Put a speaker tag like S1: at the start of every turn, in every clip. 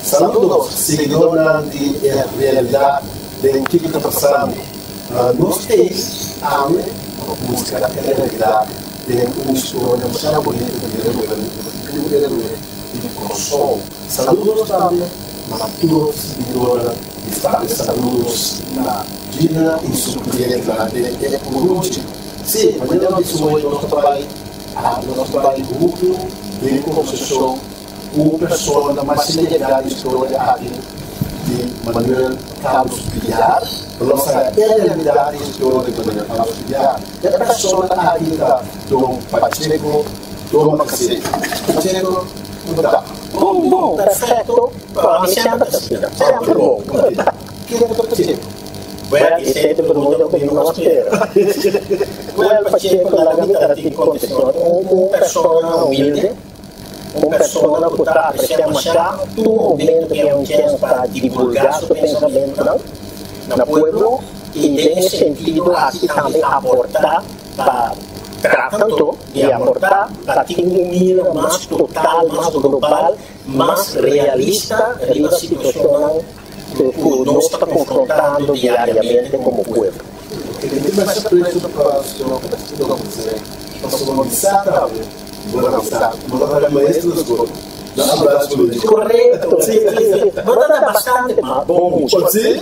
S1: Saludos, seguidores de realidad de que está pasando. Nós temos a música da realidade de uma história muito bonita de coração. Saludos também a todos os seguidores de saludos na Gina e Supriente de Coruche. Sim, amanhã nós hoje nosso trabalho grupo de composição com pessoa mais ligada à história aqui de Manuel Carlos Villar, nossa realidade histórica de Manuel Carlos Villar. E a pessoa aqui da Dom Pacheco, Dom Macacete. Pacheco, como está?
S2: Bom, perfeito. Me senta assim. Sempre bom.
S1: Quem é o Pacheco?
S2: Bueno, y se te pregunta que no nos queda. Bueno, Pacheco, la vida de condición, una persona humilde, uma pessoa que está apreciando tu momento que é um chance para divulgar seu pensamento no povo e nesse sentido aqui também aportar para tratando de aportar para ter uma mira mais total, mais global, mais realista da situação que nós estamos confrontando diariamente como povo.
S1: Ele vai ser preso para a situação que nós vamos avisar, Buenas maestros,
S2: correto, sim. Não dá bastante, mas bom muito.
S1: Sim?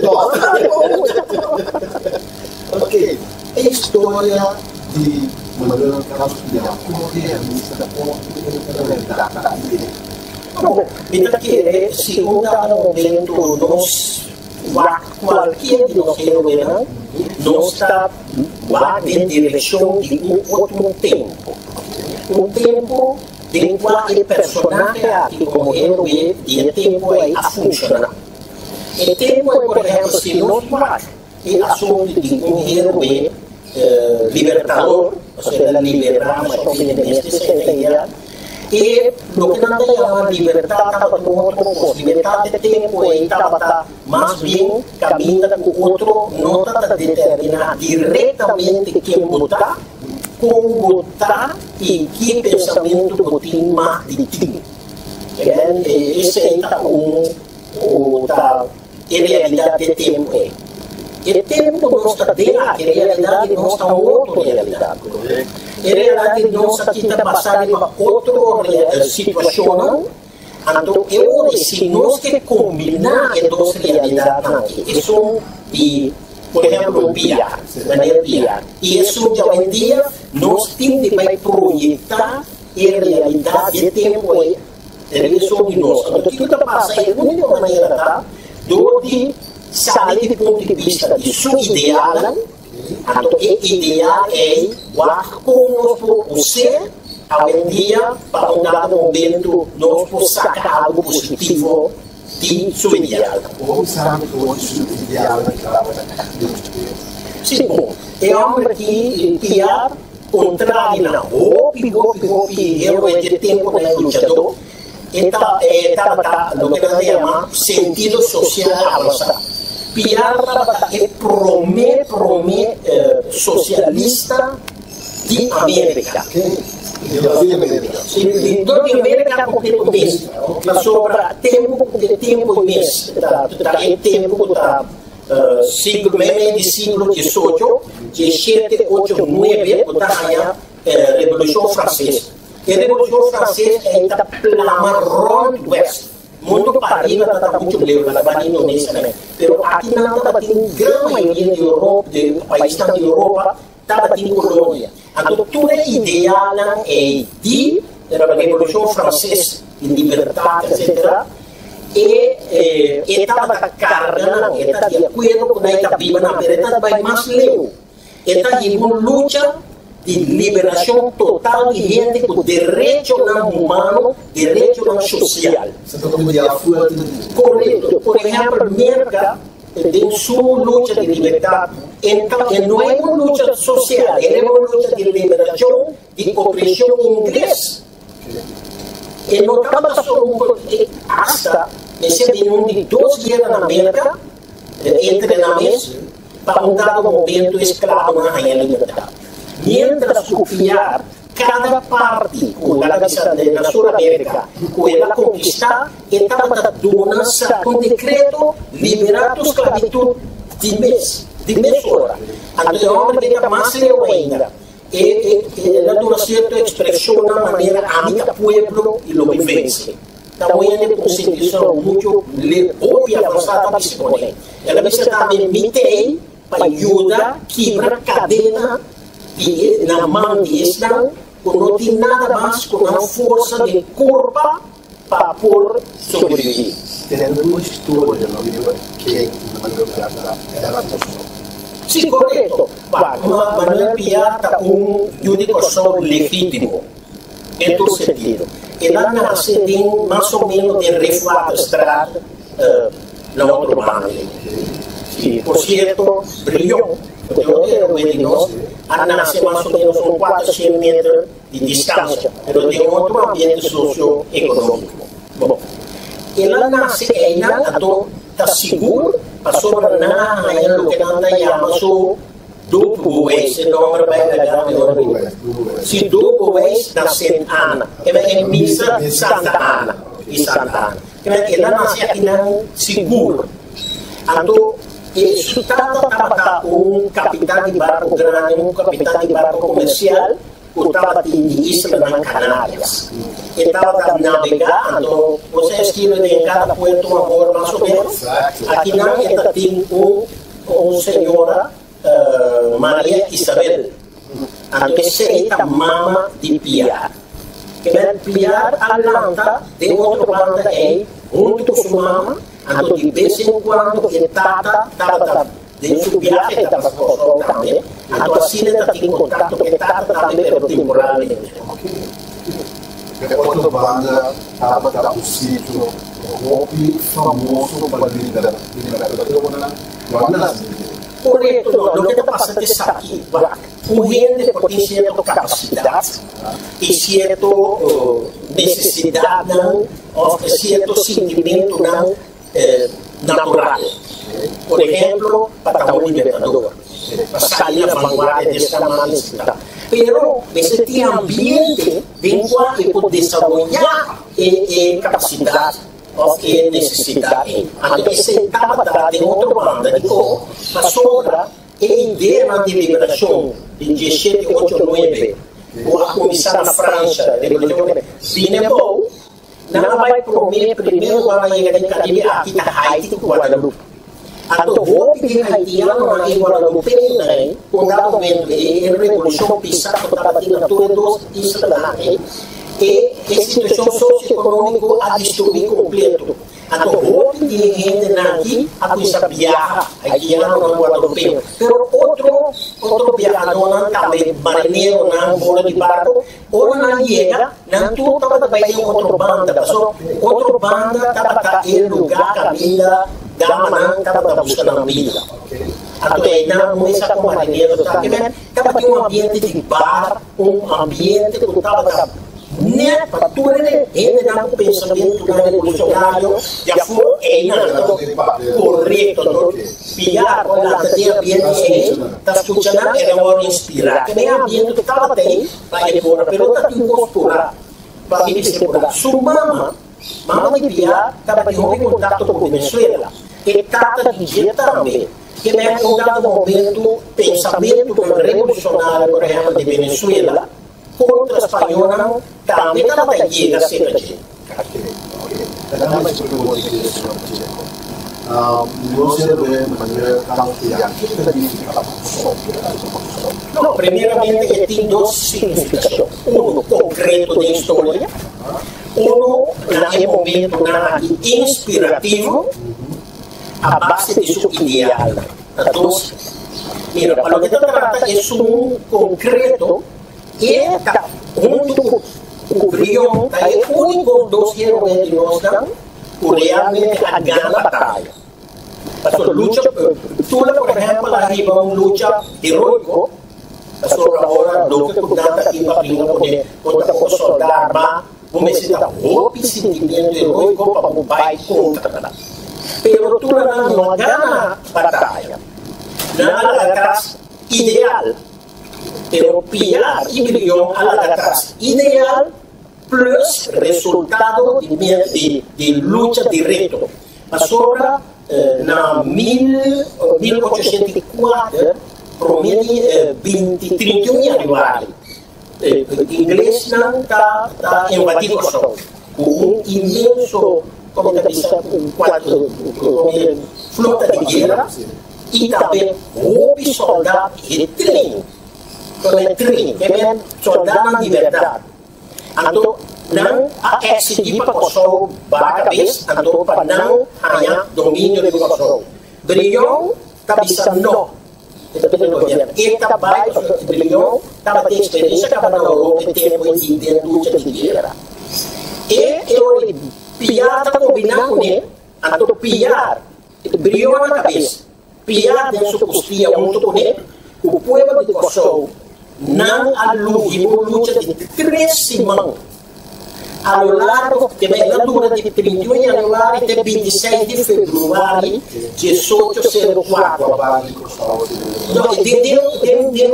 S1: Ok. A história de Manuel Carlos Villar, como realista da realidade.
S2: Bom, então, se um dado momento nós, qualquer de nós que nós está em direção de outro tempo. Um tempo em qual o personagem aqui como herói e o tempo aí a funcionar. O tempo é, por exemplo, se nós vamos o assunto de um herói libertador, ou seja, liberar mais convenientemente essa ideia, e o que nós chamamos de liberdade estava com outro coisa. Liberdade de tempo aí estava mais bem caminhando com outro, não está determinar diretamente quem votar, como votar e que pensamento botar mais de ti. Esse é a realidade de tempo. E tempo não está dentro, a realidade não está outra realidade. A realidade não está aqui está passando em outra situação. Então, eu se nós que combinar as duas realidades aqui, isso e por exemplo, o PR, maneira PR. E isso, hoje em dia, nós temos que projetar a realidade de tempo aí, a relação de nós. Então, o que está passando de uma maneira, tá? De sair do ponto de vista de seu ideal, então, o ideal é como você, hoje em dia, para um dado momento, nós podemos sacar algo positivo de seu ideal.
S1: Como sabe que o seu ideal
S2: sim, bom, é homem que piar contrário na roupa, herói de tempo na lutador, estava no que nós chamamos sentido social avançado. Piar é promê socialista de América. Sim, de América com mês, sobre tempo mês, tempo da siglo XVIII, 17, 8, 9, a Revolução Francesa. A Revolução Francesa é a plama West. Muito para arriba está muito leve, na Bahia Indonésia também. Mas aqui não está batendo grande maioria de Europa, de países da Europa, está batendo colônia. Então, toda a ideia é de a Revolução Francesa, de liberdade, etc. E estava carregando, está de acordo com a está viva na verdade, vai mais leu. Está de uma luta de liberação total de gente com direito humano, direito social. Correto. Por exemplo, Merca tem sua luta de liberdade. Então, não é uma luta social, é uma luta de liberação de opressão inglesa. E não estava só hasta esse de 2 guerras na América, treinamentos, para um dado momento escravo na rainha liberdade. Mientras confiar cada parte da Sul-América que ela conquistar, estava dando um decreto liberar a escravidão de mês hora. Então, a homem que mais leu ainda. Ela dá uma certa expressão na maneira amiga pueblo e lo vence. Então, ela é uma situação muito óbvia, avançada, disponível. Ela vai também meter para ajudar a quebrar a cadeia na mão de Islam, que não tem nada mais com a força de corpo para por sobreviver.
S1: Tendo uma história no livro que era
S2: Sim, correto. Manuel Piar está judicação legítimo, em todo sentido. Ela nasce tem mais ou menos de refuado estrada na outra banda. Por certo, brilhou. Ela nasce mais ou menos com 400 metros de distância, mas tem outro ambiente socioeconômico. Bom, ela nasce ainda, está seguro, passou para nada, ainda o que anda chama duplo vez, o nome vai pegar se duplo vez na Santa Ana, é missa Santa Ana, e Santa Ana. Ela nasce aqui na seguro. Então, isso estava capitão de barco grande, capitão de barco comercial, que estava em isla nas Canárias. Estava a navegar, então, você estive em cada puerto agora mais ou menos. Aqui não, tem uma senhora, Maria Isabel. Então, essa é a mama de Piar. Piar Atlanta, de outra banda é, junto com sua mama, então, de vez em quando, estava dentro do viagem, estava com também. Então, assim, ele está em contato com Tata também, pelo temporalmente.
S1: Outra banda estava no sítio, golpe famoso para liderar
S2: correto, não que está passando isso aqui, o gente tem certa capacidade e certa necessidade, ou certo sentimento natural. Por exemplo, para um libertador, para sair na vanguarda dessa maneira. Pero esse tem ambiente em que pode desenvolver capacidade ou necessidade. Então, esse estava de outra banda, a sobra é a ideia de liberação de 1789, a comissão na França, de liberação, Binebol, não vai prometer primeiro para chegar em Caribe, aqui está Haiti e Guadalupe. Então, o golpe haitiano em Guadalupe, quando o momento de revolução pisada, estava tendo todas as islas, e a situação socioeconômica a destruir completo. Então, o golpe de gente aqui, a coisa viaja, haitiano no Guadalupe. Mas outro viajador também, marinheiro, na bola de barco, ou não chega, não tudo estava bem outra banda, outra banda estava em lugar que a vida Dama estava buscando a vida. Então, não é como marinheiro, estava em um ambiente de bar, um ambiente que estava para tudo ele não com pensamento revolucionário, já foi correto, pilhar com a cadeia ambiente, está funcionando, era hora de inspirar, que nem ambiente que estava tem, para ir embora, mas está incorporar, para ir se embora. Sua mama de pilhar, estava em contato com a Venezuela. E trata de dizer também que num dado momento pensamento revolucionário, por exemplo, de Venezuela contra a espanhola também estava chegando a ser aqui. Não, primeiramente ele tem duas significações. Um concreto de história, um momento inspirativo, a base de seu ideal. Então, mira, para o que se trata é concreto e junto com o brilho, é o único dos heróis de nós que realmente ganha a batalha. Porque luta, Tula, por exemplo, arriba uma luta heroica, sobre agora, do que cuidado aqui para vir contra soldar, mas como se dá outro sentimento heroico para o pai contra. Pero Tula não ganha a batalha, ganha a ideal. pero pillar y brillón a la atrás. Ideal plus resultado de lucha directo. Pasora na 1804, promedio 31 de januari. Inglês não está invadindo o sol. Com imenso, como que diz, flota de guerra e também roubo soldado e treino. Então é treino, que é soldado na liberdade. Então, não há seguir para o sol para a cabeça, então para não ganhar domínio do sol. Brilhão, cabeça não. Ele trabalha, brilhão, estava tendo experiência, estava na Europa, tempo de luta de guerra. E ele piar está combinando com ele, então piar, brilhão na cabeça, piar dentro da costilha, junto com ele, o povo de Kosovo não aluviou luta de 3 semanas. A lo largo de la dura de 31 de januari até 26 de februari 1804. De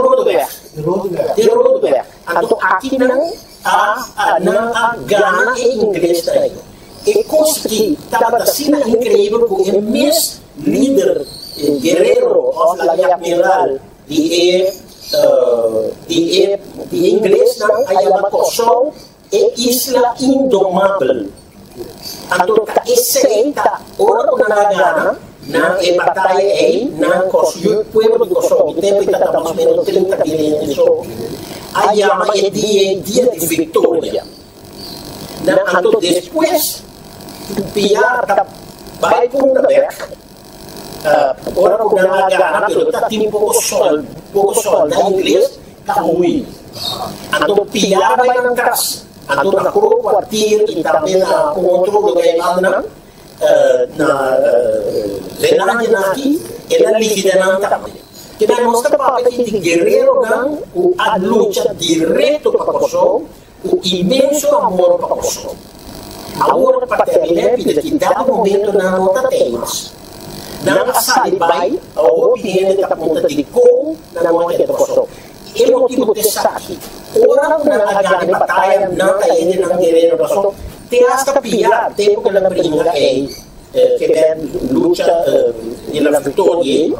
S2: Rodoberg. Então aqui não há gana em inglês também. E consegui, estava assim incrível, porque o mesmo líder guerreiro da guerra general de inglês não, aí a Kosovo é Isla Indomável. Então, esse aí está ora na Gana, na batalha aí, na Kosovo, o povo de Kosovo, o tempo está mais ou menos 30 quilômetros de sol. Aí é dia de vitória. Então, depois, o piar vai para o Berg, ora na Gana, mas está tem pouco sol, da inglês, está ruim. Então, o piar vai na casa. Então, na quartier e também na outro lugar na Zelândia aqui, ela liderando também. Que demonstra para que de guerreiro não a luta direto para Kosovo, o imenso amor para Kosovo. Agora, para terminar, que dado momento não nota temas. Não salibai a opinião da ponta de como na noite de Kosovo. E o motivo desse aqui, ora na grande batalha, não está indo na guerreira passou, tem hasta piar, tempo que ela primeira é, que é luta na vitória,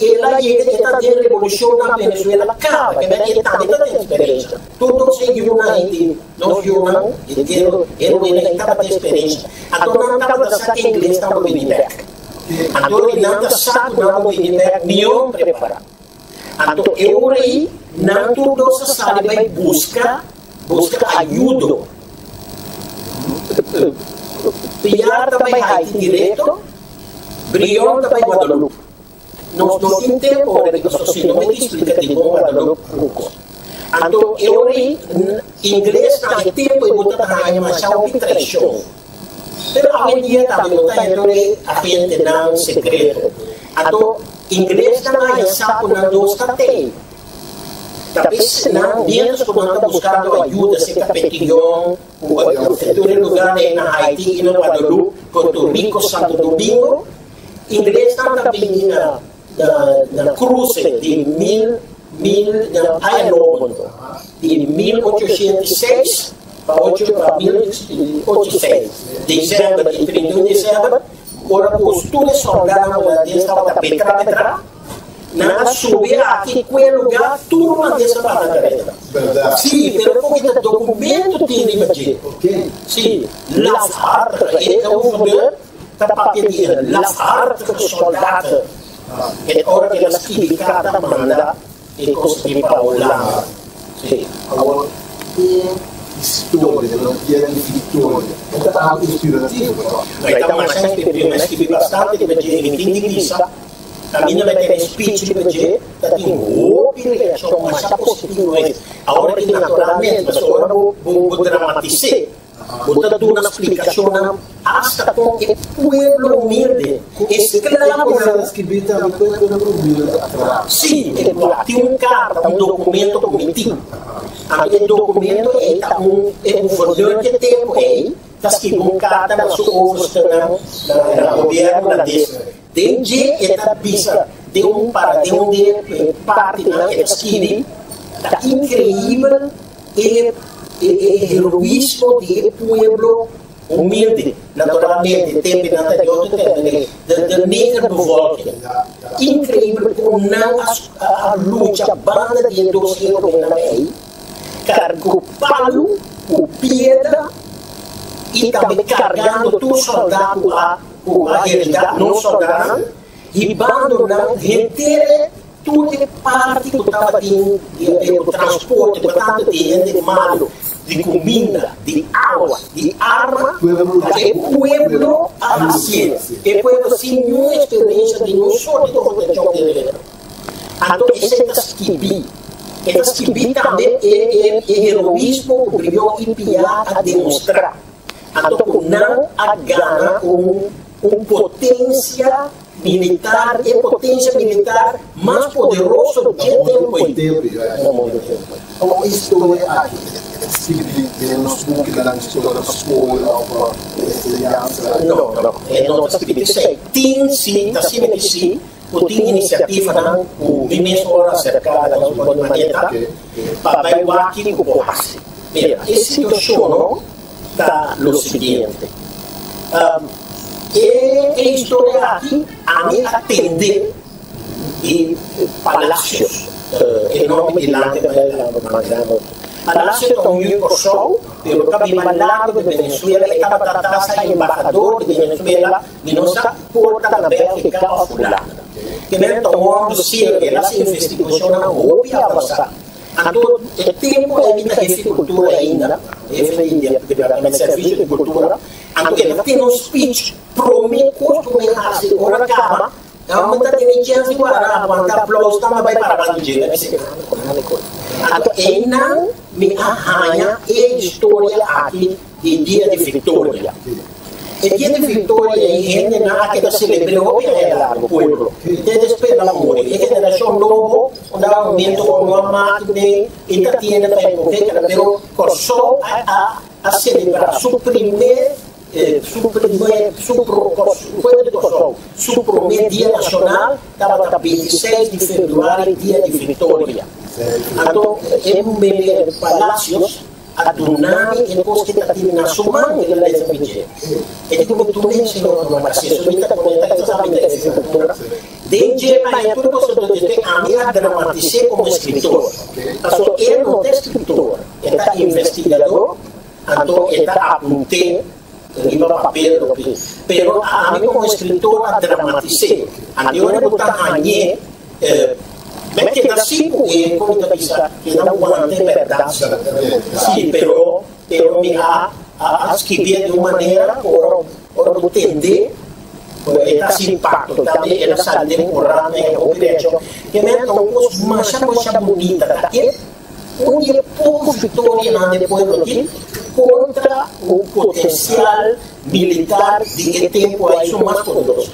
S2: ela está tendo revolução na Venezuela, acaba, que é está tendo experiência. Tudo se viu na Índia, não viu não, ele estava tendo experiência. Então não estava da saca inglês, estava bem perto. Então ele não está saco, não bem perto, nenhum preparado. Então eu aí, não tudo se sabe, vai buscar ajuda. Piar também Haiti direto, Brion também Guadalupe. Não tem tempo, não me explica de como Guadalupe. Então eu aí, inglês não tem tempo e botar a rainha, mas há uma traição. Pero hoje em dia também não está então a gente não secreto. Então inglês não sabe não gosta tem. Talvez não, menos como não está buscando ajuda, se capetião, o futuro lugar na Haiti, no Guadalupe, Porto Rico, Santo Domingo, inglês não está bem na cruze de 1806 para 1806, dezembro, de 31 de dezembro, ora postura soldado estava da Petra, na subir aqui com o lugar, turma dessa barraca. Sim, pero porque o documento tem imagem. Sim, las artes, é o poder, está para pedir, las artes do soldado. É hora que elas quibicaram, manda, e conseguir para o lado. Sim.
S1: Agora, história, não quer vitória. Então, algo inspirativo.
S2: Então, mas escrevi bastante, que vai dizer, a minha vai ter speech de dizer, tem reação, mas está positivo. Agora que naturalmente, mas agora vou dramatizar, vou dar uma explicação, hasta com o povo humilde, escravo. Sim, tem carta, documento cometido. Aquele documento é um governo que tem, está escrito carta na sua governo, na governo desde esta pista de parte na esquina Está increíble el heroísmo del pueblo humilde, naturalmente, tempo anterior da negra bevolking. Incrível como não a luta banda de dos europeus aí, carregou palo, com pedra e também carregando todo soldado a realidade, não soldado, e abandonando inteira toda parte que estava do transporte, portanto, de gente de malo, de comida, de água, de arma, o pueblo assim. O pueblo sem nenhuma experiência de não só de proteção de guerra. Então, esse é Esquibi. Esse Esquibi também é heroísmo que veio enviar a demonstrar. Então, não a gana potência militar, é potência militar mais poderosa do que tempo.
S1: Como isto é aqui. Nos boeken dan historia van school of Italiaanse.
S2: No, não está escrito isso. Tem sim, está sim que sim, tem iniciativa não, o ministro ora cercada não pode maneira para o aqui com o passe. A situação está o seguinte. A história aqui a mim atende e palácios enorme de lá Palacio con un show, pero que al lado de Venezuela estaba tratando el embajador de Venezuela de nuestra puerta na Bélgica o fulana. Que me tomou que essa investigação não houve avançar. Então, o tempo é muita agricultura ainda, é serviço de cultura, então ele tem um speech promete como agora acaba, aumenta a chance de guardar, aguentar aplausos, também vai para a gente, então, ele não me arranha a história aqui de dia de Vitória. O dia de Vitória é gente que está celebrando o pueblo. Desde pela morte. É geração nova, onde há um momento como a máquina e está tendo para morrer, mas só a celebrar seu primeiro dia nacional, estava 26 de fevereiro, dia de Vitória. Então, em palácios, a Dunami e depois que está tendo na sua mão, ele vai dizer. É como tu mencionou, não mas isso está conectado exatamente a essa cultura. Desde para tudo que você diz, a minha dramatizei como escritor. Então, ele não é escritor, ele é investigador, então ele está apontando livro papel, pero a mim como escritor a dramatizei. Agora eu estou ganhando que da cinco como que não aguante verdade. Sim, pero me a escrever de uma maneira para entender esse impacto. Também ela sai empurrando o direito. Que me dá uma coisa bonita daqui. Onde pouco vitória na depois aqui contra o potencial militar de que tempo aí são mais poderosos.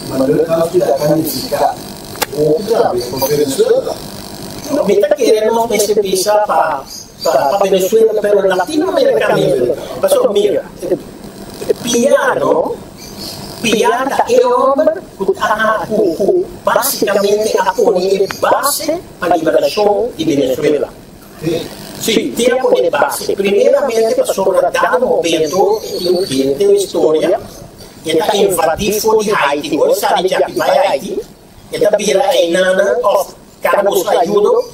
S1: Manuel Carlos akan disika outra vez para Venezuela.
S2: Não me está querendo não pensar para Venezuela, pero Latinoamérica mesmo. Mas mira, Piano é homem que basicamente a poner base para a liberação de Venezuela. Sim, tem a poner base. Primeiramente, sobre dado momento em que a história está invadindo de Haiti. Hoje sabe que vai a Haiti, está vira a enana of Carlos Ayudo.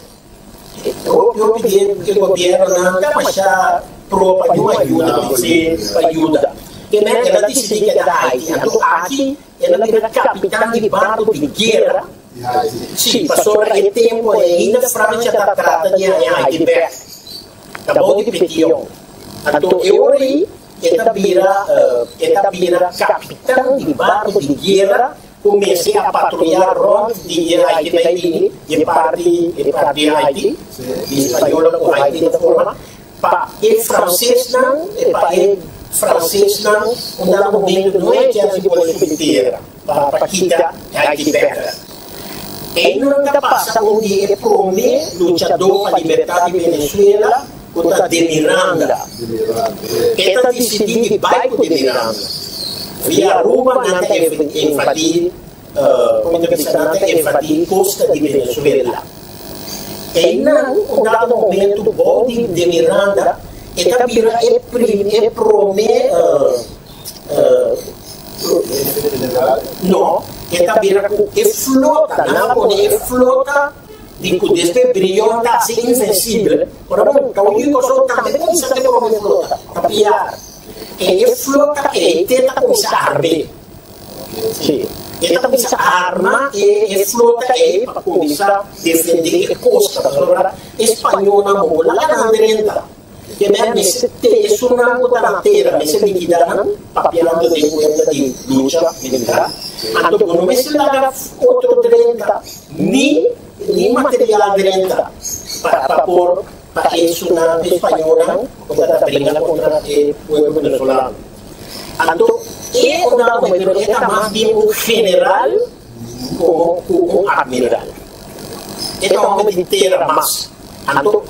S2: Eu pedi que o governo não está para uma ajuda. Que ela decidiu que era Haiti. Então, aqui, ela era capitã de barco de guerra. Sim, passou o tempo ainda a França está tratando de Haiti. Acabou de pedir. Então, eu aí, ela vira capitã de barco de guerra. Comecei a patrulhar Roma de Haiti e parte de Haiti, de espanhol com Haiti da forma. E francês não, um momento não é chance de fronteira para quitar Haiti perto. E não está passando onde promete lutador para a liberdade de Venezuela contra de Miranda. Está decidindo que vai para de Miranda. Via Aruba não tem invadir, como eu disse, não tem invadir costa de Venezuela. E não, um dado momento, bom de Miranda, eta vira não, eta vira flota, não pode flota de que este brilho está assim invencível. Ora bom, então o só também precisa ter uma flota, tapiar. E flota e tenta começar a arder. Sim. Ela começa a armar e flota para começar a defender a costa. Agora, espanhola, mola, lá na que mesmo se uma coisa na terra, mas se liquidar, papelando de cuenta de luta militar. Então, não se dá outro drenta, nem material drenta, para pôr para isso na espanhola, para brigar contra o povo venezolano. Então, é mais bem um general como um admiral. É uma homem de terra mais. Então,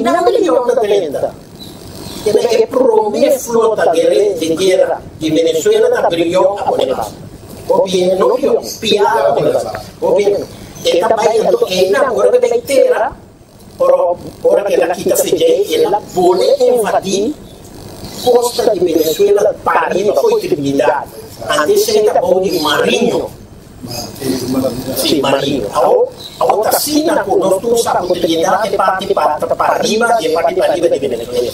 S2: não melhor da 30. É promete flota de guerra de Venezuela da brilhou a Bolívar. Governo não piar a Bolívar. Governo. Agora que vai terra, ora que ela quita se ela pode invadir costa de Venezuela para mim foi tribunidade. Antes era bom de marinho. Sim, marinho. A outra cena, nós temos a oportunidade de partir para arriba de Venezuela.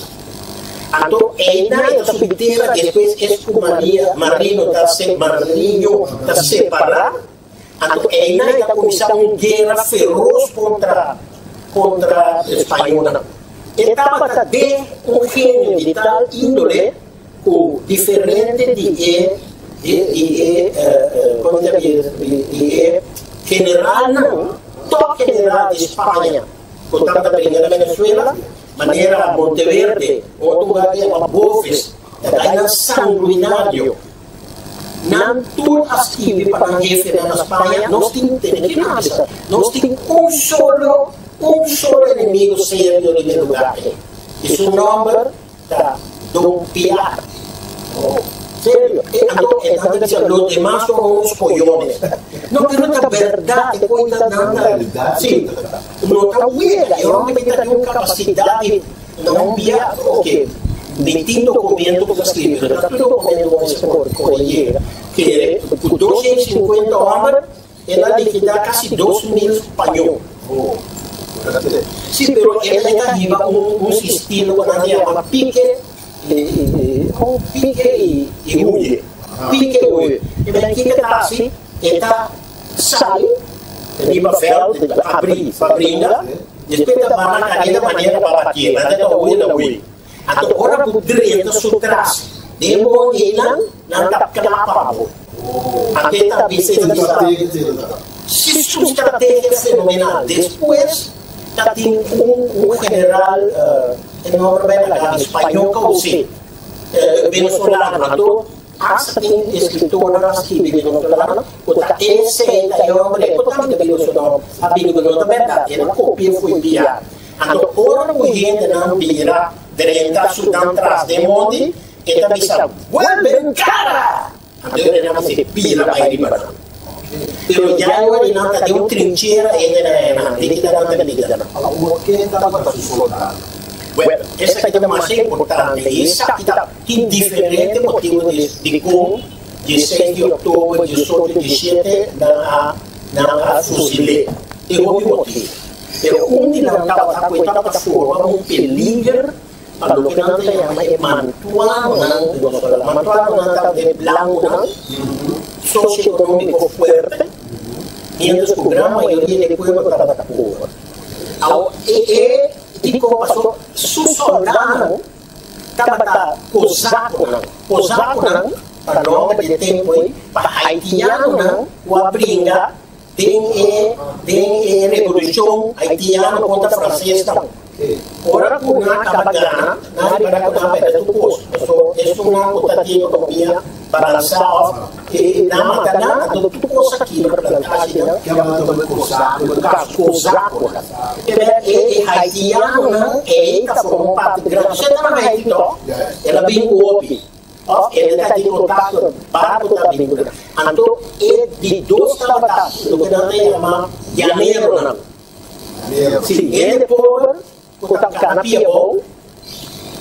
S2: Então, ainda a subterra, depois é marinho está separado. Então, ainda está começando uma guerra feroz contra a espanhola. Estava de um gênio de tal índole, diferente de general, não, top general de Espanha, portanto, da Venezuela, maneira Monteverde, outro lugar de Boves, da sanguinário. Não todas as que para a jefe na Espanha, nós temos nada, nós temos um solo inimigo sério no lugar. E o nome da Dom Piar. Sério. Então, os demais são uns coiones. Não, pero é verdade, coisa nada. Sim, não está huelga. É um homem que tem uma capacidade, não via, ok, distinto documento que escreve. Está todo documento com colega, que por 250 homens, ela liquida quase 2.000 espanhóis. Sim, pero ela está viva um estilo que se chama pique e huye. Pique e huye. E daí que está assim, ela sai, viva feld, abrindo, depois ela vai na cadeira maneira para bater, mas ela huye. Então, agora por direita, por trás, depois ela não está clapado. Até está bem se sua estratégia é fenomenal. Depois, tem um general enorme espanhol que venezolano. Então, hasta tem escritoras que venezolano, esse é o homem totalmente venezolano. A Bíblia verdade, ela copia foi enviada. Então, ora a gente não vira direita, Sudão, atrás de monte, e também sabe, vuelve cara! Então, ele não se pira para ir para pero ya ahora no está de un trinchera en la líquida. Bueno, esa es la más importante y esa es diferente motivo de cómo 16 de octubre, 18, 17 na fusilé. É o motivo. Pero onde não estava formando um peligro para o que não se chama Mantuano, Mantuano estava de blanco, socioeconómico fuerte, mientras que a gran mayoría del pueblo estaba de Cuba. E como passou, su soldado estava cosaco, para nome de tempo, para haitiano, o abringa, tem revolução haitiana contra francês. Ora, com uma cabana, na liberdade da pedra do posto. Isso é uma cotativa economia para lançar na matana, tudo coisa aqui, para plantar, que é uma cosaco. E haitiano, está formando parte de grande. Você está na Haiti, ela vem o OPI. Ele está em contato, barco está vindo. Então, é de 2 trabalhos, o que não se chama janeiro, Sim, ele por botar canapia bom,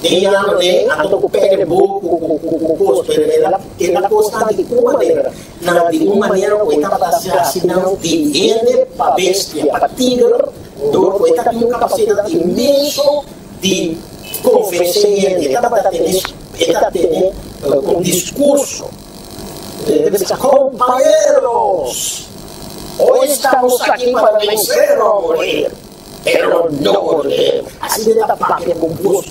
S2: e ano nem atau com pele bom com coisa, ela gosta de uma maneira, não de uma maneira que está baseada não de ele para bestia, para tigre, do que está com uma capacidade imensa de convencer ele, está tendo um discurso. Compañeros, hoy estamos aquí para vencer o morir, pero no morir. Así de la papia compuso.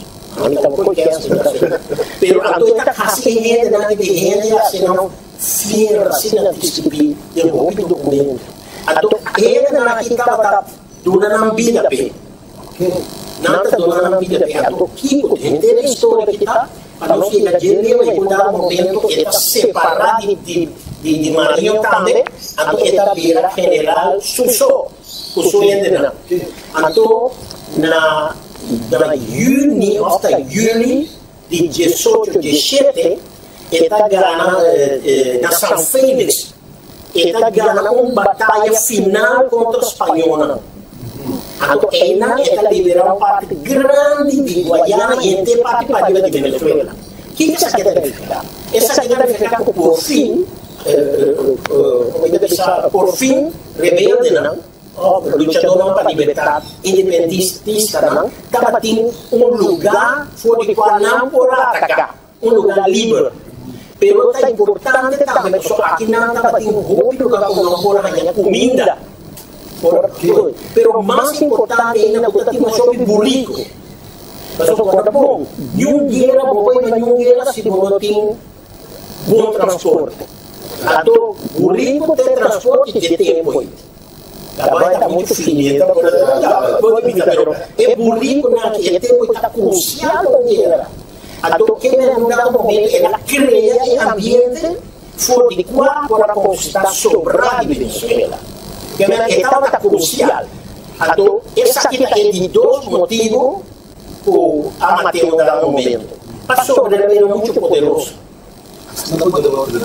S2: Pero a toda esta casi gente não é de gente, senão fiera, assim na disciplina, de roubo do documento. Então, ele não aqui estava dando vida, não está dando vida. Então, Kiko, gente da história que está, para não ficar de ele, vai mudar o momento que está separado de Marinho também, então ele está vira general Suso, o suente não. Então, na juni, hasta juni de 18, 17, está ganhando na São Félix, está ganhando uma batalha final contra os espanhóis. Então, ela está liberando parte grande de Guayana e até parte para de Venezuela. O que essa quer verificar? Essa quer verificar que por fim, rebelde, não? Lutador para a liberdade, independentista, não? Estava tendo lugar fora do qual não pode atacar, lugar livre. Pero é importante também, só aqui não estava tendo roubo, não pode ganhar comida. Pero mais importante ainda, porque tinha um shopping burrico. Mas eu concordo, bom, nenhum guerra, se não tem bom transporte. Então, burrico tem transporte de tempo. Agora está muito finita, é burrico naquele tempo está crucial para guerra. Então, que no dado momento, ela cria um ambiente adequado para conquistar sobrar de Venezuela. Que estava crucial. Então, essa aqui é de dois motivos o Amateu dado momento. Para sobreviver muito poderoso.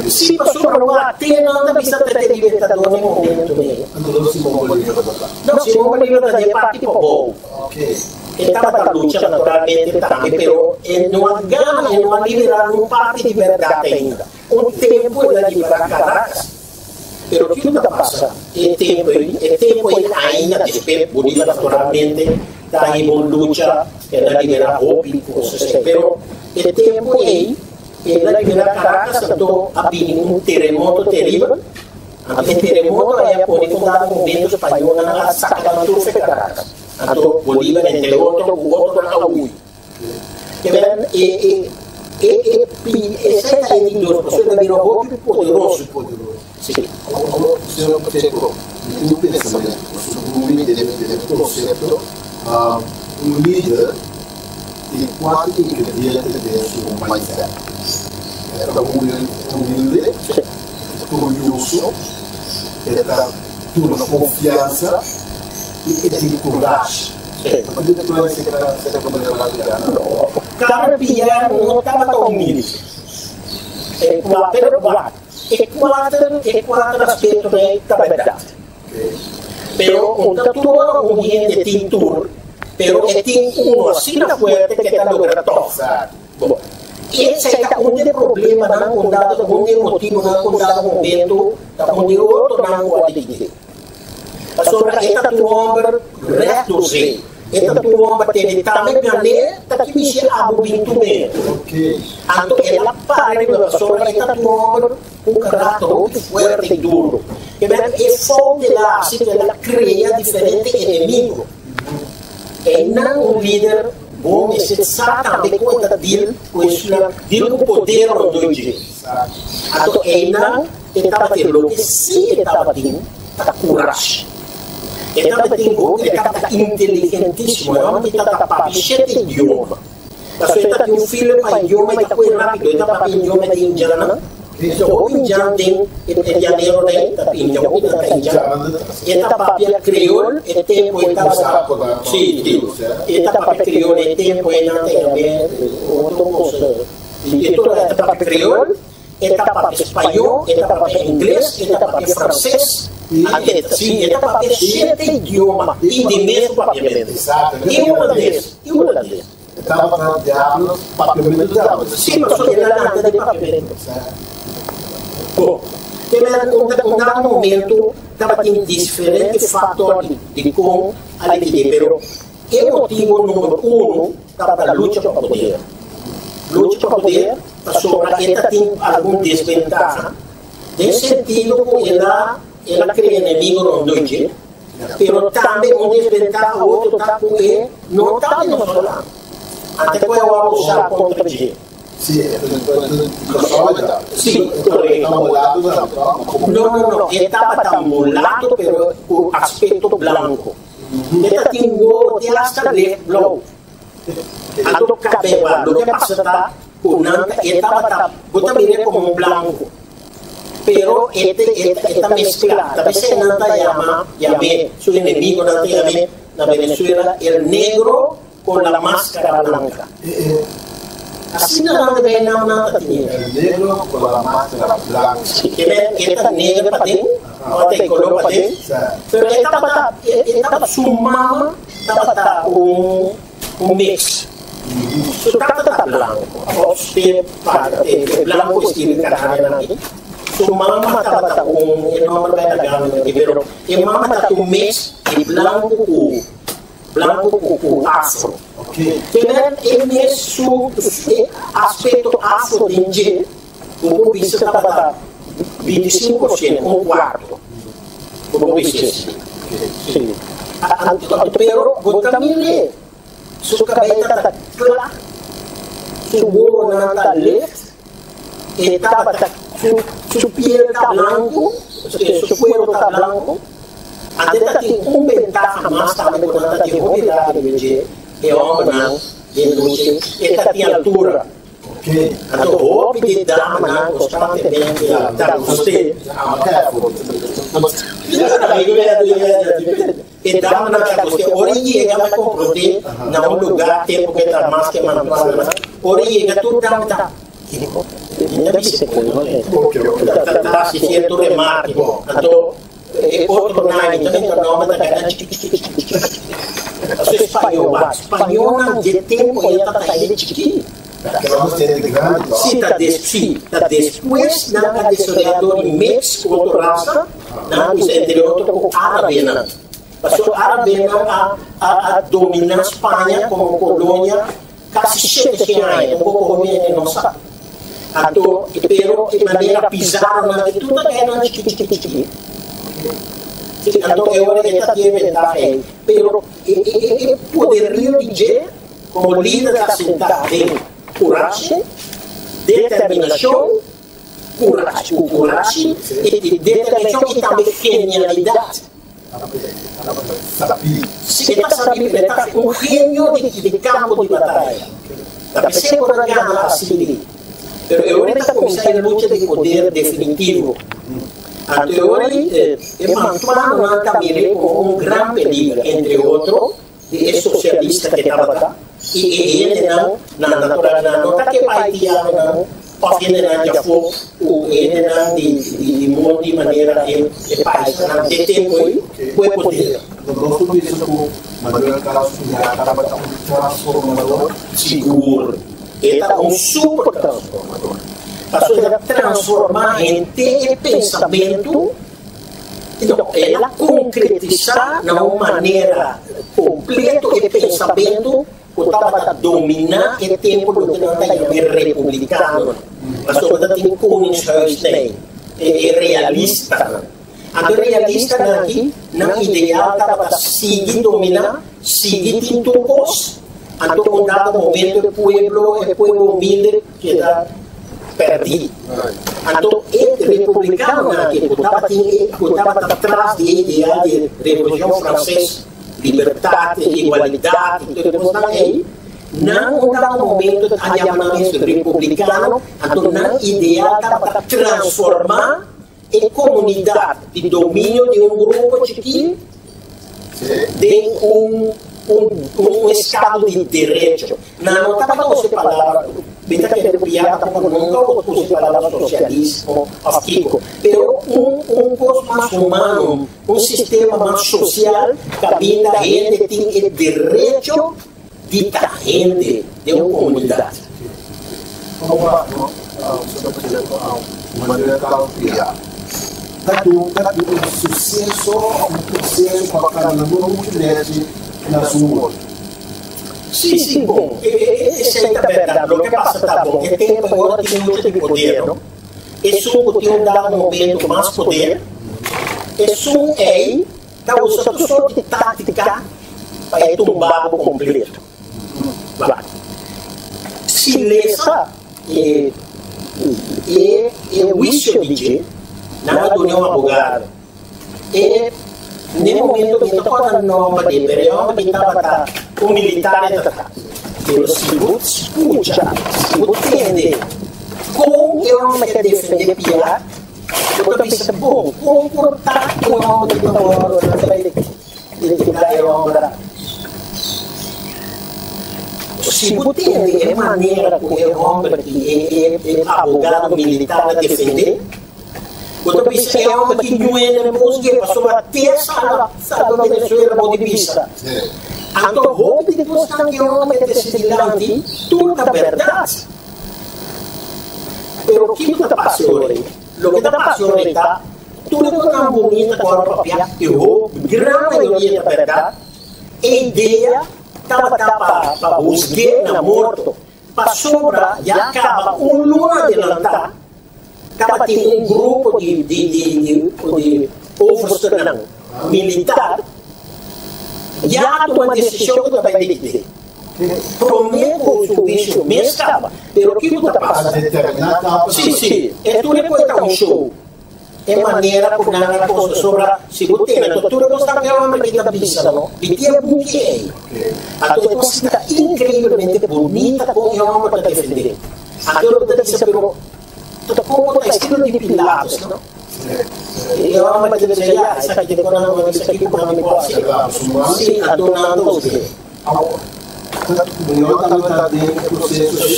S2: Sim, para sobreviver não precisa ter libertador no momento dele. Não, Simão Bolívar é parte bom. Ele estava lutando naturalmente também, mas ele não ganha, ele não liberar uma parte de verdade ainda. Um tempo ele liberar Caracas. Pero o que está passando? É tempo ainda, después Bolívar naturalmente está em uma luta para liberar Hopi, pero é tempo aí, ele liberar Caracas, então havia um terremoto terrível. Aquele terremoto aí pode fundar um momento espanhol na saca do de Caracas. Então Bolívar entre o outro na Ui. Esse é o dos pessoas virou Hopi poderoso. Sim.
S1: Senhor Pacheco, no pensamento, sobre o conceito, líder e quatro ingredientes de sua mindset. Está humilde, curioso, está tendo confiança e tem coragem.
S2: Cara piano não estava tão humilde. Quatro aspectos da verdade. Pero todo un gente tintur, pero tem assim na fuerte que está logrando. Bom, esse é um problema não condado, um motivo não condado momento, onde o outro não pode dizer. Sobre esta homem reduzir. Esta homem tem também ganhar, está que me abo bintu mesmo. Então ela para sobre esta homem caráter muito forte e duro. E é fonte lá, assim que ela cria diferentes inimigos. E não um líder bom, e se sabe também conta dele, com o poder do dia. Então, ele não estava tendo, o que sim ele estava tendo, a coragem. Ele estava tendo, ele estava inteligentíssimo, ele estava para 7 idiomas. Mas ele estava um filho para idioma, ele estava rápido, ele estava para idioma de indiana. So, pinjam tem janeiro nem tá pinjam kita pinjam. Eta papia criol, tempo estava sim, eta papia criol, tempo não tem a ver outro coisa. Então eta papia criol, eta papia espanhol, eta papia inglês, eta papia francês, Sim, ele estava ter 7 idiomas e de mesmo papiamento.
S1: Exato.
S2: E holandês.
S1: Estava trabalhando papiamento dela.
S2: Sim, mas só que ele era nada de papiamento. Bom, um dado momento estava tendo diferentes fatores de como a liquidez, mas o motivo número 1 estava a luta para o poder. Luta para o poder, passou para ela tem alguma desvantagem, no sentido que ela cria inimigo no noite, mas também uma desvantagem outro está com ele, não está no nosso lado. Até que eu vou usar contra ele.
S1: Sim,
S2: Sim, não, ele estava mulato, pero o aspecto branco. Ele tinha um olho de astrale, blau. Ando cabelo, lo que pasa está, ele estava, você mira como branco. Pero esta mezcla, a veces nada llame, su enemigo nada llame, na Venezuela, el negro con la máscara blanca. Así nada de nada tenía.
S1: El negro con la máscara blanca.
S2: Esta negra para ti, de color para ti. Pero estaba su mamá, estaba un mix. Su cara está blanco. Usted blanco escribe carajana aquí. Su mamá estaba un, no me voy a ganar, pero el mamá está un mix de blanco com afro. Ele é su aspecto afro de Índia, como viste estava 25%, um quarto. Como viste? Sim. Pero também sua cabeça está clara, seu olho não está leve, sua pele está branco, seu cuero está branco. Até tem ventaja mais também quando tem mobilidade de homem, de luz, esta tem altura. Então, o homem de dama constantemente está você. E dama não está você. Ora chega a comprometer num lugar tempo que está mais que mantuado. Ora chega tudo dama está. Ainda bem se está assistindo remarque. Então outro nome também que o nome da cara é espanhol de tempo ele está saindo de aqui. Sim, está depois na desorientador de México, outro raça, entre outro árabe, passou árabe a dominar a Espanha como colônia quase 7 anos, um pouco menos não sabe. Então, pero de maneira pisada, tudo era de então eu esta tem vantagem, pero o poderio de como líder da cidade tem coragem, determinação, coragem e determinação e também genialidade. Se ele está um gênio de campo de batalha, está sempre ganhando a civil. Pero eu está começando a luta de poder definitivo. Anteriormente, mantuvo também com grande peligro, entre outros, de socialista que estava lá, e ele não está que vai tirar, não, porque ele não já foi, ele não de muita maneira, de país, de tempo, foi poder.
S1: Nós isso com Manuel Carlos já estava um transformador
S2: seguro. Ele está um super transformador. Passou a transformar gente e pensamento, então, ela concretizar de uma maneira completa o pensamento que estava a dominar o tempo do que não está republicano. Passou a ter Koningshuis, é realista. Então, realista aqui, na ideal, estava a seguir dominar, seguir tintos. Então, um dado momento, o povo humilde que está perdido. Então, o republicano que estava atrás da ideia de Revolução Francesa, liberdade, igualdade, tudo aí, não um dado momento a chamamento republicano, então, na ideia estava a transformar a comunidade de domínio de um grupo chiquinho de um estado de direito. Não estava com essa palavra Bita que recuperar tampoco nunca puse palavra socialismo, astico, pero un posto mais humano, sistema mais social, que a gente tem o direito de estar gente de uma comunidade.
S1: Dado sucesso, processo para cada mulher na sua.
S2: Sim, bom, essa é a verdade. O que passa está bom, é tempo agora tem luta de poder, não? Isso tem dado um momento mais poder. Isso está usando só de tática para tumbar o completo. Se lesa o isso de nada do nenhum abogado. Nel momento che sto qua non va bene, però che stava un militare però si spuccia, si difende con che uomo che difende Pia, dopo pensa, boh, comportato un uomo che non lavora, di dare l'ombra. Si difende in maniera come uomo che è avvocato militare difende. Quando pensa che è un che non è passò a terza alla Venezuela mo di vista. Anto hobby di questo anche un che si dilanti tutta verdad. Però chi tutta passione? Lo che da passione sta tutta una bonita con propria io gran maioria da verdad idea tapa busque na morto. Passou já acaba luna adelantar. Estava tendo grupo de overstrenang militar, já tomou uma decisão que vai ter. Prometo o serviço mesmo estava, pero o que está passando? Sim, é tudo coisa um show. É maneira por nada coisa sobre se você tem a tudo gosta que é uma coisa da pista, não? E tem um que a tua coisa está incrivelmente bonita com uma para defender. Aquilo que está dizendo como está escrito de Pilatos, não? Eu amo a dizer, essa aqui decorando, isso aqui como me posso. Sim, adorando os gays.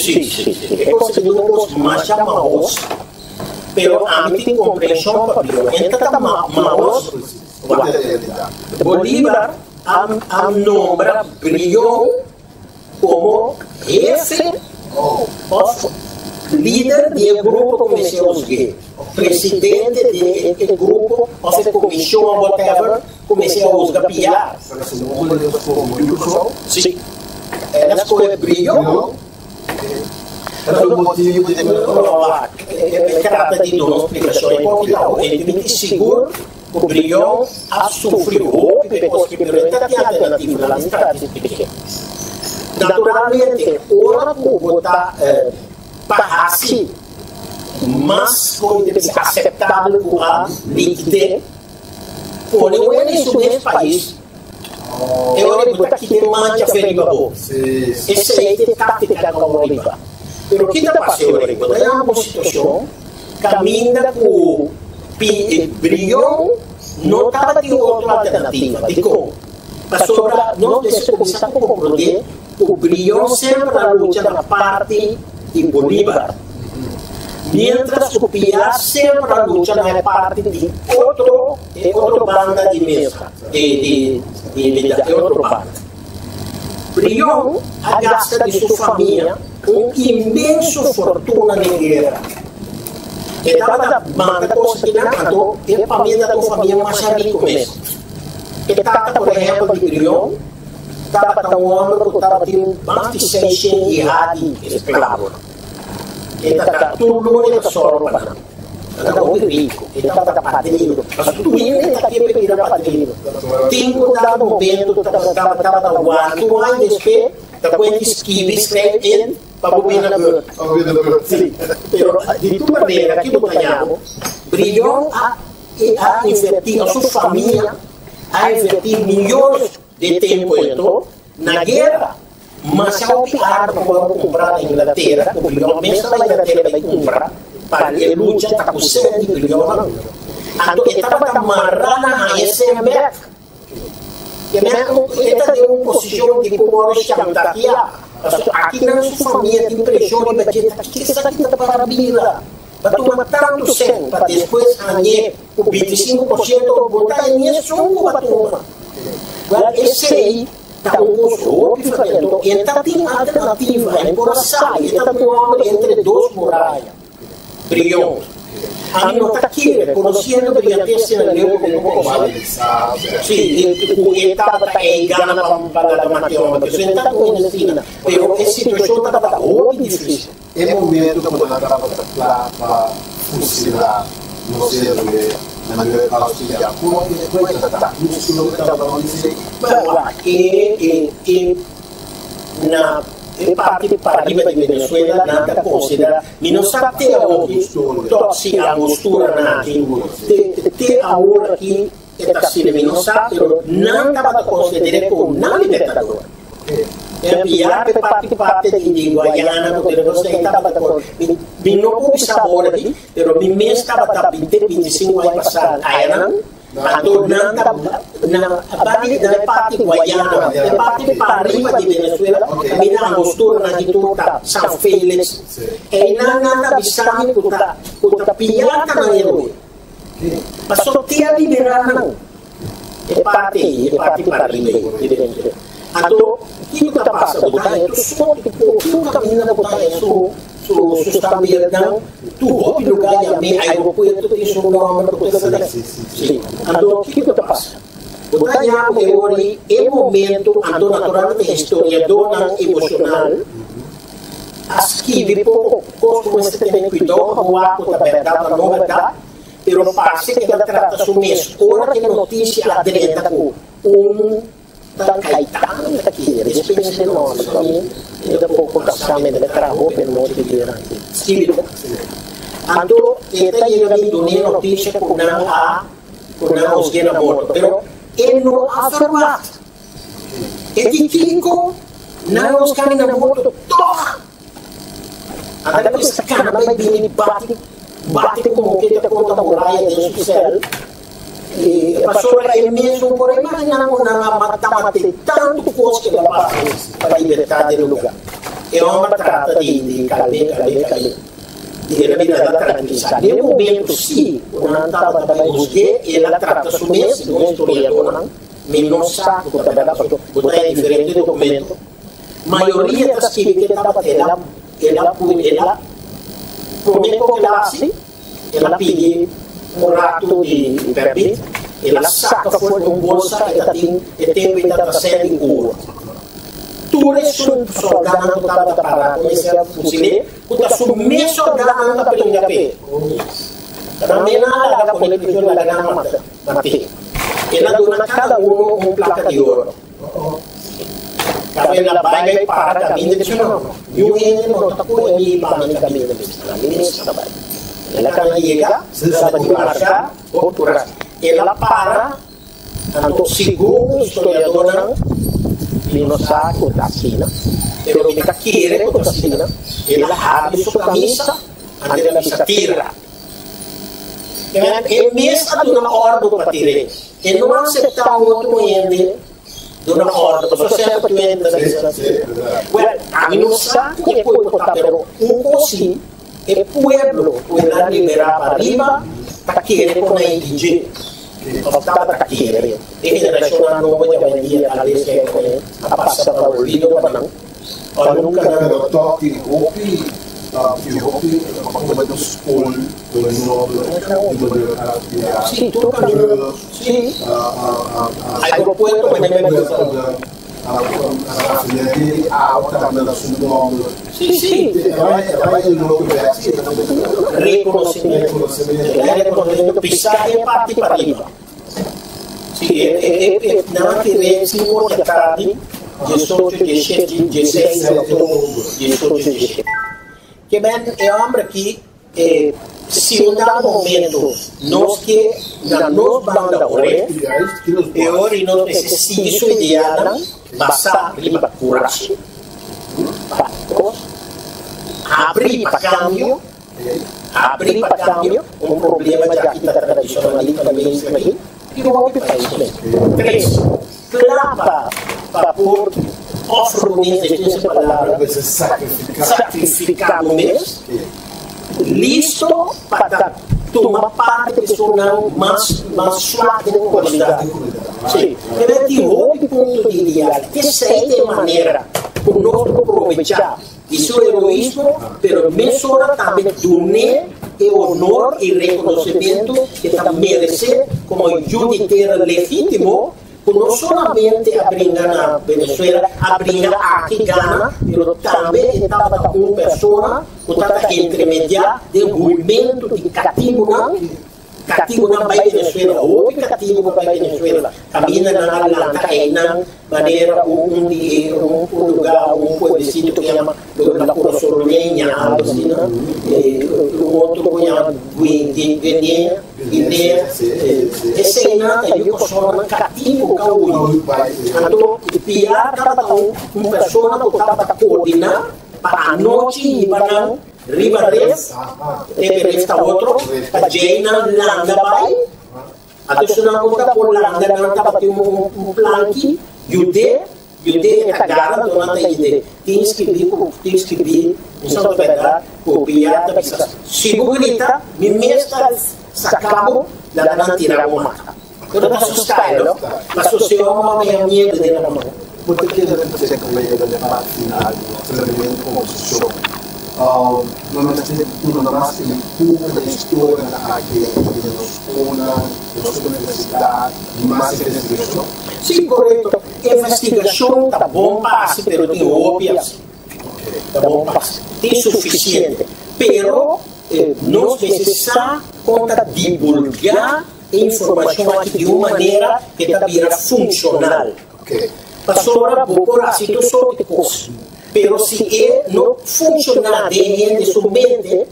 S2: Sim. É conseguindo uns mais chamados, pero a mim tem compreensão para violenta da maus. Bolívar a nombra brilhou como jefe líder do grupo Comissão dos Gays, presidente do grupo, ou seja, comissão, whatever, Comissão dos Gapiar. Sim. Ela escolhe brilho.
S1: Era o motivo de
S2: trata de uma explicação importante. Ele tem que segurar o brilho a sofrer o porque pergunta que a alternativa lá está. Naturalmente, ora como está assim, mas como deve ser aceitável com a líquide, porém, o isso nesse país, eu lembro que tem mancha feriba boa. Essa é a tática como riba. Pero o que está passando, Rico? É uma situação, caminha com o brilhão, não estava de outra alternativa, de como? Passou para nós começar a compreender o brilhão sempre a luta na parte de Bolívar, mientras o Piar sempre a luta na parte de outra banda de mesa, de outra banda. Brilhão a gasta de sua família imenso fortuna na guerra. Estava da banda coisa que não cantou, e a família da família mais rica mesmo. Estava, por exemplo, de Brilhão, estava um homem que estava tendo mais de 600 escravos. Estava tudo ele só para estava muito rico, estava padrinho, mas tudo ele estava aqui pedindo padrinho. Tem dado momento, estava da guarda, um ano depois, depois de escrever para o governador. Sim, de toda maneira, aqui no Banhado, Brilhão a investir, a sua família, a investir milhões de tempo na guerra, mas se ao piar não vão comprar na Inglaterra, o Brilhão mesmo na Inglaterra vai comprar, para ele luta, está com 100 milhões. Então, ele estava amarrado a esse MEC. Ele está em uma posição de como chantagear aqui na sua família tem pressão de budget, aqui que está aqui para vira. Para tomar tanto sem, para depois ganhar o 25% botar em isso, para tomar. Esse aí está um custo diferente. Então tem alternativa, é por sair, está tomando entre duas muralhas. Brilhante. A mim não está aqui, conhecendo brilhantez na língua como sim, ele estava engano para a maquiona, mas ele está conhecendo. Mas essa situação estava muito difícil.
S1: É momento quando ela estava para funcionar no server, na minha auxiliar. Como é que vai tratar? Não sei o que estava acontecendo.
S2: Na parte para de Venezuela nada considera menos até hoje tosse a postura na te agora que está sendo menos pero nada considera como não libertador enviar parte de Guayana porque você estava com não com sabor aqui pero me estava 25 anos passado era atau na parte Guayana, na parte para arriba de Venezuela, mina angostura na hituta São Félix, e na bisami kuta piyata na heroe. Pasok tiya liberar não. É parte para arriba de Venezuela. Atau kita passa botar isso só que caminha na botar isso sustabil não tu hopi lugar yang me aeroporto tem seu nome sim então kita passa botanya teori é momento ando naturalmente historiador não emocional aski vi pouco como você tem cuidado com a verdade não verdade pero parece que ela trata su mês ora que notícia adreta com tal kaitan aqui dispensa nós também ainda pouco kami de trabalho pelo modo de virar sim então esta chega de dunia notícia com os que na moto pero ele não afirma e cinco não os caminhos na moto toca até que essa cara vai vir bate como que te conta a muralha de seu céu e passou aí mesmo por aí mas não mata tanto coisa que ela passa para libertar do lugar é uma trata de calme e ela me dá tranquilidade no momento sim quando estava também busquei ela trata su mesmo não historiador não não sabe o que está botar diferente documento maioria das que estava ela começou ela assim ela pediu um rato de permit, ela saca fora bolsa e tem que estar sendo em rua. Tudo isso soldado não estava parado, comecei a fuzilar, o assumir soldado não está pelo pé. Também nada da política de lá na mata. Ela dona cada um placa de ouro. Kami ela vai para caminho de não. E o ene não está com ele para o caminho de ministra. Ela kan chega, sabe marcar, outra. Ela para, então segundo o historiador não sabe o da China, pero que está querendo com a China, ela abre sua camisa, ela se tira. E mesmo de uma ordem para tirar, e não aceitar o outro ende de uma ordem, porque você sempre tem well, a mim não sabe que pode botar, pero assim el pueblo pueda liberar para arriba para que con la indigente optaba para que en generación no voy a venir a la vez que a pasar para olvido para nunca
S1: pero toque hopi como do school do novo
S2: sí tú sí aeropuerto sí. Reconocimiento, pisar en parte para arriba. Sí, nada que ver si uno ya está ahí, 18, 17, 16, 18, 17. Que ven, el hombre aquí, se um dado momento nós que nos banda ore e ore nós exercício ideal basta riba coragem abrir para cambio problema da kita tradicionalista mesmo aqui e o outro país três clava para por offer mesmo, essa palavra,
S1: Vai ser sacrificar.
S2: sacrificar mesmo, listo para tomar parte da pessoa mais suave da qualidade. Sim, ele tem outro ponto de ideal, que sei de maneira para nós aproveitar isso é egoísmo, mas mesmo também donar e honor e reconhecimento que também merece como judiciário legítimo, não somente abrir na Venezuela, abrir aqui Ghana, mas também estava uma pessoa que estava intermediar do movimento de cativo na Venezuela, outro cativo na Venezuela, caminha na Atlanta, e na maneira um lugar, conhecido que chama La Corosoloña, algo assim, outro que chama Guinea, esse é nada, eu sou cativo que eu então, piar cada uma pessoa que estava coordenar para a noite e para Riba Ref, está outro, para Jaina Landa vai, até se não conta por Landa, não estava tendo plan aqui, Yude é cagada, não tem ideia. Tens que vir, não é verdade, copiar, segurita, me mestra, sacabo, da não tirar uma marca. Eu não posso estar, não? Mas se eu amo a minha medo de na mão.
S1: Porque quero dizer que vai haver debate final, treinamento com oposição. Normalmente, uma das coisas da história aqui, na nossa universidade, de mais investigação.
S2: Sim, correto. Investigação está bom passe, mas tem óbvias. Está bom passe. Tem suficiente. Pero nós precisamos divulgar informação aqui de uma maneira que está virando funcional. Pastora, vou por assim, tu só te coisa. Pero se não funcionar dentro de sua mente,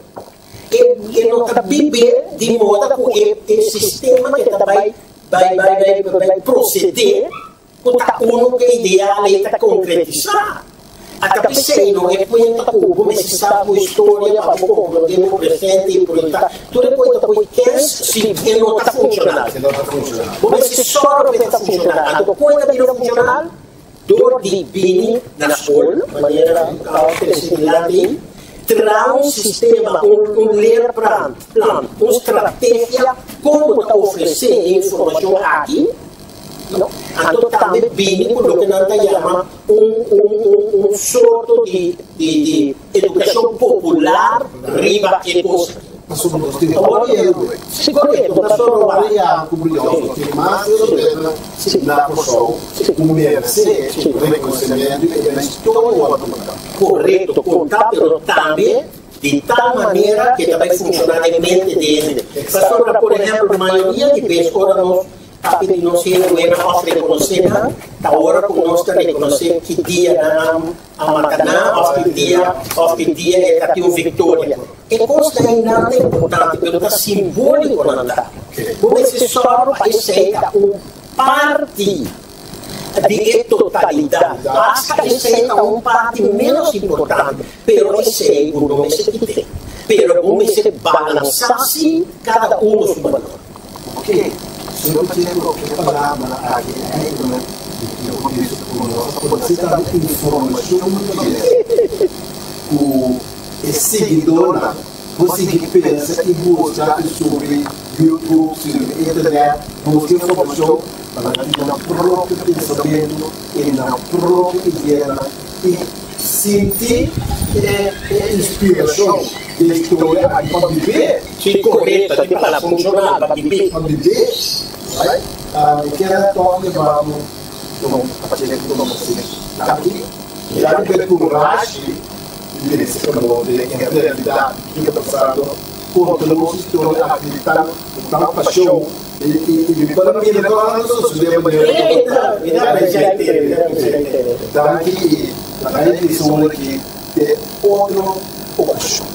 S2: ele não está vivendo de modo que o sistema que vai proceder, está que a ideia está concretizar. Até pensei, não é conta como necessitava a história, para o tempo presente e projetar. Tudo é coisa que se ele não está funcionando. Como se só não está funcionando. Então, quando ele não funcionar, dor de bem na escola, de maneira que terá um sistema, ler plan, uma estratégia, como está oferecendo informação aqui. Então também bem por lo que nós chamamos sorto de educação popular, riba e coisa.
S1: Mas o nosso tempo é
S2: sim, correto.
S1: a sua varia comunidade que mais na posição como merece reconhecimento e na história
S2: correto, contábil também de tal maneira que também funciona em mente dele. Por exemplo, a maioria de vezes nós tapi não se não reconhecer, agora que nós reconhecer que dia a Maracanã, que dia é aqui o Vitória. É coisa nada importante, mas está simbólico não está. Como se só aceita parte de totalidade, basta aceita parte menos importante, pero esse não é se tem. Pero como se balançar-se cada do seu valor.
S1: Ok. Se eu tenho qualquer palavra aqui, eu conheço por nós, você está dando informação o seguidor, você que pensa e busca sobre YouTube, sobre internet, busca informação para ter na própria pensamento e na própria ideia e sentir inspiração de história para viver.
S2: Sim, correto, para funcionar, para viver.
S1: Right? We cannot talk about a partir de você aqui. Já que tu raste, nesse caminho de realidade que é passado, quando nós estamos acreditando na paixão e para mim agora não sou de maneira daqui a gente que é outro paixão.